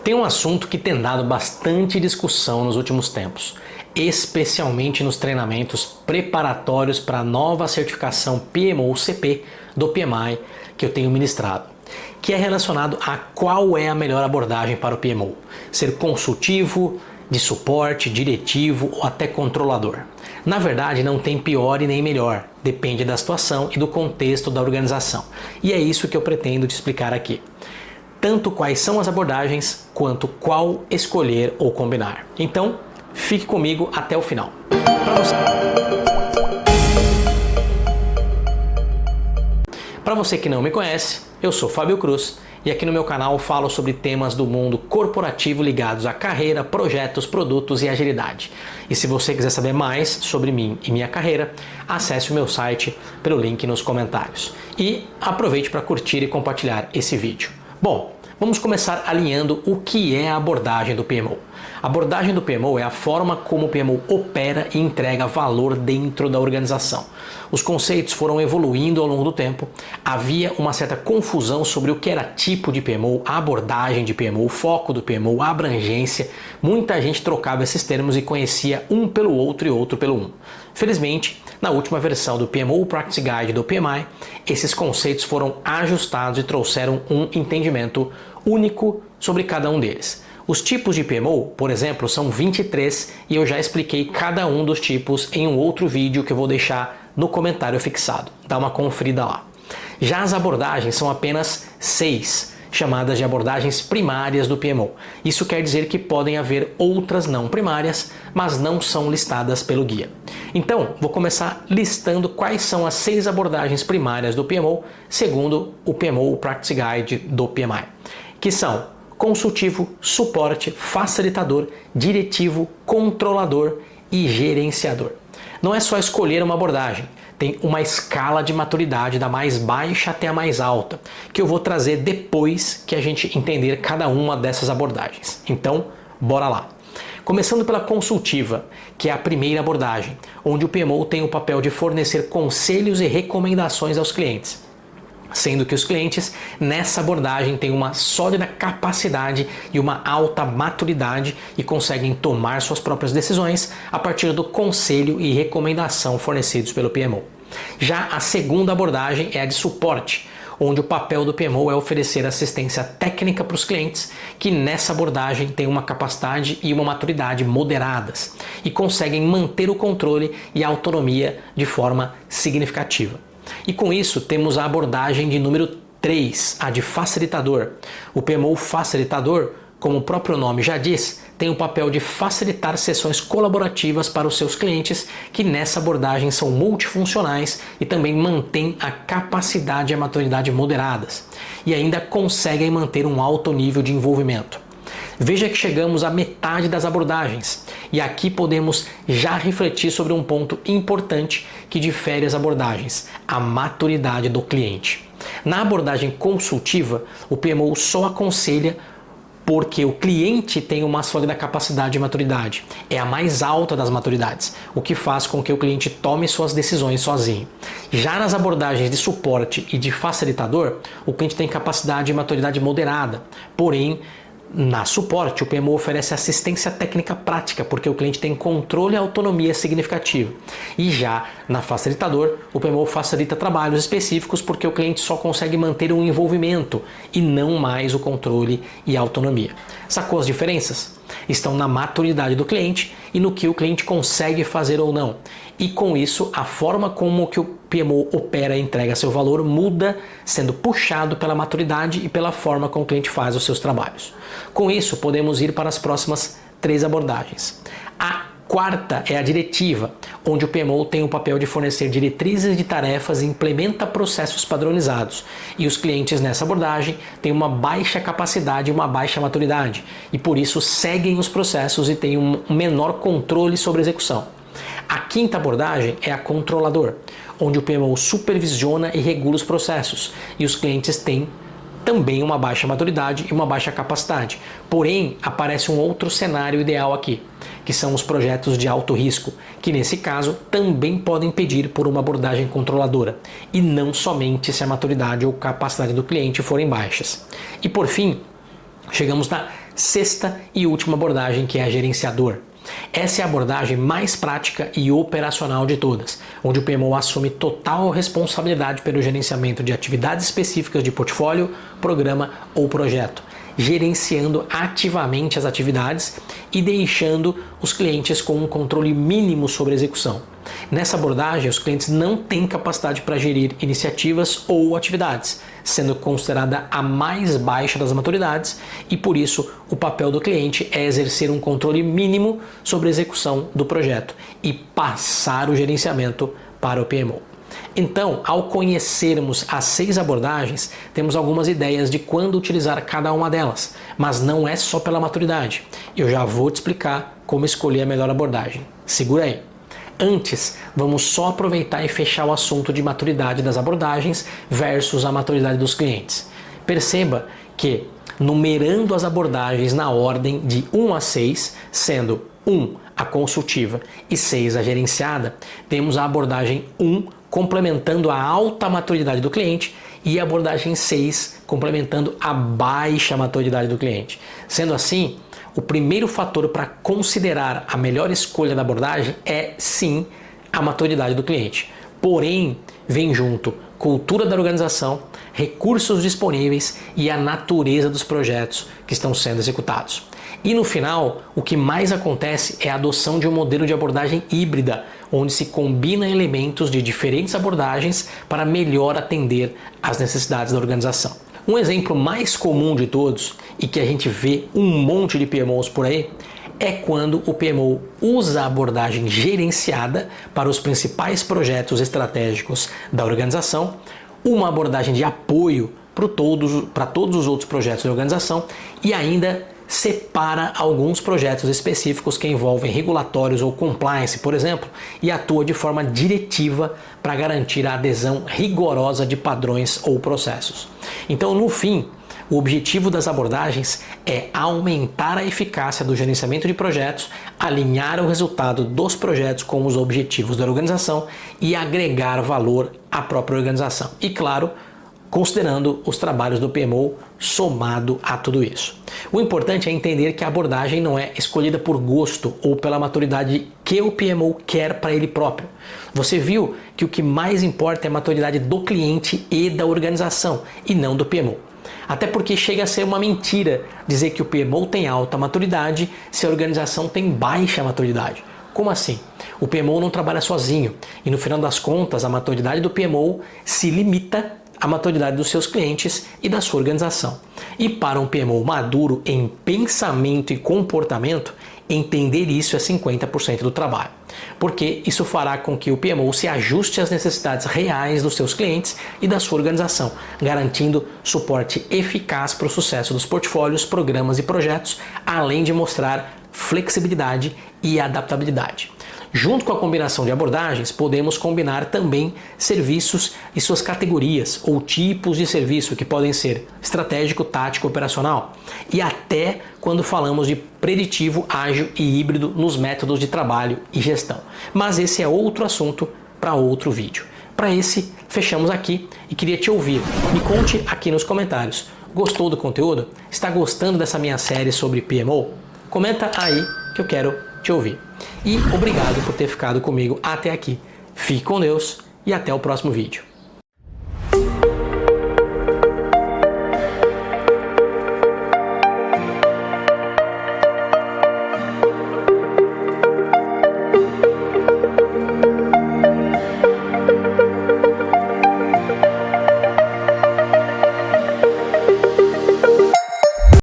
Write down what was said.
Tem um assunto que tem dado bastante discussão nos últimos tempos, especialmente nos treinamentos preparatórios para a nova certificação PMO-CP do PMI que eu tenho ministrado, que é relacionado a qual é a melhor abordagem para o PMO, ser consultivo, de suporte, diretivo ou até controlador. Na verdade, não tem pior e nem melhor, depende da situação e do contexto da organização. E é isso que eu pretendo te explicar aqui. Tanto quais são as abordagens, quanto qual escolher ou combinar. Então, fique comigo até o final. Para você que não me conhece, eu sou Fábio Cruz e aqui no meu canal falo sobre temas do mundo corporativo ligados à carreira, projetos, produtos e agilidade. E se você quiser saber mais sobre mim e minha carreira, acesse o meu site pelo link nos comentários. E aproveite para curtir e compartilhar esse vídeo. Bom, vamos começar alinhando o que é a abordagem do PMO. A abordagem do PMO é a forma como o PMO opera e entrega valor dentro da organização. Os conceitos foram evoluindo ao longo do tempo, havia uma certa confusão sobre o que era tipo de PMO, a abordagem de PMO, o foco do PMO, a abrangência. Muita gente trocava esses termos e conhecia um pelo outro e outro pelo um. Felizmente, na última versão do PMO Practice Guide do PMI, esses conceitos foram ajustados e trouxeram um entendimento único sobre cada um deles. Os tipos de PMO, por exemplo, são 23 e eu já expliquei cada um dos tipos em um outro vídeo que eu vou deixar no comentário fixado. Dá uma conferida lá. Já as abordagens são apenas 6, chamadas de abordagens primárias do PMO. Isso quer dizer que podem haver outras não primárias, mas não são listadas pelo guia. Então, vou começar listando quais são as 6 abordagens primárias do PMO, segundo o PMO Practice Guide do PMI, que são consultivo, suporte, facilitador, diretivo, controlador e gerenciador. Não é só escolher uma abordagem, tem uma escala de maturidade da mais baixa até a mais alta, que eu vou trazer depois que a gente entender cada uma dessas abordagens. Então, bora lá. Começando pela consultiva, que é a primeira abordagem, onde o PMO tem o papel de fornecer conselhos e recomendações aos clientes. Sendo que os clientes nessa abordagem têm uma sólida capacidade e uma alta maturidade e conseguem tomar suas próprias decisões a partir do conselho e recomendação fornecidos pelo PMO. Já a segunda abordagem é a de suporte, onde o papel do PMO é oferecer assistência técnica para os clientes que nessa abordagem têm uma capacidade e uma maturidade moderadas e conseguem manter o controle e a autonomia de forma significativa. E com isso temos a abordagem de número 3, a de facilitador. O PMO facilitador, como o próprio nome já diz, tem o papel de facilitar sessões colaborativas para os seus clientes que nessa abordagem são multifuncionais e também mantêm a capacidade e a maturidade moderadas e ainda conseguem manter um alto nível de envolvimento. Veja que chegamos à metade das abordagens e aqui podemos já refletir sobre um ponto importante que difere as abordagens, a maturidade do cliente. Na abordagem consultiva, o PMO só aconselha porque o cliente tem uma sólida capacidade de maturidade, é a mais alta das maturidades, o que faz com que o cliente tome suas decisões sozinho. Já nas abordagens de suporte e de facilitador, o cliente tem capacidade e maturidade moderada, porém, na suporte, o PMO oferece assistência técnica prática, porque o cliente tem controle e autonomia significativa. E já na facilitador, o PMO facilita trabalhos específicos, porque o cliente só consegue manter um envolvimento e não mais o controle e a autonomia. Sacou as diferenças? Estão na maturidade do cliente e no que o cliente consegue fazer ou não. E com isso, a forma como que o PMO opera e entrega seu valor muda, sendo puxado pela maturidade e pela forma como o cliente faz os seus trabalhos. Com isso, podemos ir para as próximas 3 abordagens. A quarta é a diretiva, onde o PMO tem o papel de fornecer diretrizes de tarefas e implementa processos padronizados. E os clientes nessa abordagem têm uma baixa capacidade e uma baixa maturidade, e por isso seguem os processos e têm um menor controle sobre a execução. A quinta abordagem é a controlador, onde o PMO supervisiona e regula os processos, e os clientes têm também uma baixa maturidade e uma baixa capacidade. Porém, aparece um outro cenário ideal aqui, que são os projetos de alto risco, que nesse caso também podem pedir por uma abordagem controladora, e não somente se a maturidade ou capacidade do cliente forem baixas. E por fim, chegamos na Sexta e última abordagem, que é a gerenciador. Essa é a abordagem mais prática e operacional de todas, onde o PMO assume total responsabilidade pelo gerenciamento de atividades específicas de portfólio, programa ou projeto, gerenciando ativamente as atividades e deixando os clientes com um controle mínimo sobre a execução. Nessa abordagem, os clientes não têm capacidade para gerir iniciativas ou atividades, sendo considerada a mais baixa das maturidades, e por isso o papel do cliente é exercer um controle mínimo sobre a execução do projeto e passar o gerenciamento para o PMO. Então, ao conhecermos as 6 abordagens, temos algumas ideias de quando utilizar cada uma delas, mas não é só pela maturidade. Eu já vou te explicar como escolher a melhor abordagem. Segura aí! Antes, vamos só aproveitar e fechar o assunto de maturidade das abordagens versus a maturidade dos clientes. Perceba que, numerando as abordagens na ordem de 1 a 6, sendo 1 a consultiva e 6 a gerenciada, temos a abordagem 1 complementando a alta maturidade do cliente e a abordagem 6 complementando a baixa maturidade do cliente. Sendo assim, o primeiro fator para considerar a melhor escolha da abordagem é, sim, a maturidade do cliente. Porém, vem junto cultura da organização, recursos disponíveis e a natureza dos projetos que estão sendo executados. E no final, o que mais acontece é a adoção de um modelo de abordagem híbrida, onde se combina elementos de diferentes abordagens para melhor atender às necessidades da organização. Um exemplo mais comum de todos, e que a gente vê um monte de PMOs por aí, é quando o PMO usa a abordagem gerenciada para os principais projetos estratégicos da organização, uma abordagem de apoio para todos os outros projetos da organização e ainda separa alguns projetos específicos que envolvem regulatórios ou compliance, por exemplo, e atua de forma diretiva para garantir a adesão rigorosa de padrões ou processos. Então, no fim, o objetivo das abordagens é aumentar a eficácia do gerenciamento de projetos, alinhar o resultado dos projetos com os objetivos da organização e agregar valor à própria organização. E, claro, considerando os trabalhos do PMO somado a tudo isso. O importante é entender que a abordagem não é escolhida por gosto ou pela maturidade que o PMO quer para ele próprio. Você viu que o que mais importa é a maturidade do cliente e da organização, e não do PMO. Até porque chega a ser uma mentira dizer que o PMO tem alta maturidade se a organização tem baixa maturidade. Como assim? O PMO não trabalha sozinho e, no final das contas, a maturidade do PMO se limita à maturidade dos seus clientes e da sua organização. E para um PMO maduro em pensamento e comportamento, entender isso é 50% do trabalho, porque isso fará com que o PMO se ajuste às necessidades reais dos seus clientes e da sua organização, garantindo suporte eficaz para o sucesso dos portfólios, programas e projetos, além de mostrar flexibilidade e adaptabilidade. Junto com a combinação de abordagens, podemos combinar também serviços e suas categorias ou tipos de serviço que podem ser estratégico, tático, operacional e até quando falamos de preditivo, ágil e híbrido nos métodos de trabalho e gestão. Mas esse é outro assunto para outro vídeo. Para esse, fechamos aqui e queria te ouvir. Me conte aqui nos comentários. Gostou do conteúdo? Está gostando dessa minha série sobre PMO? Comenta aí que eu quero te ouvir. E obrigado por ter ficado comigo até aqui. Fique com Deus e até o próximo vídeo.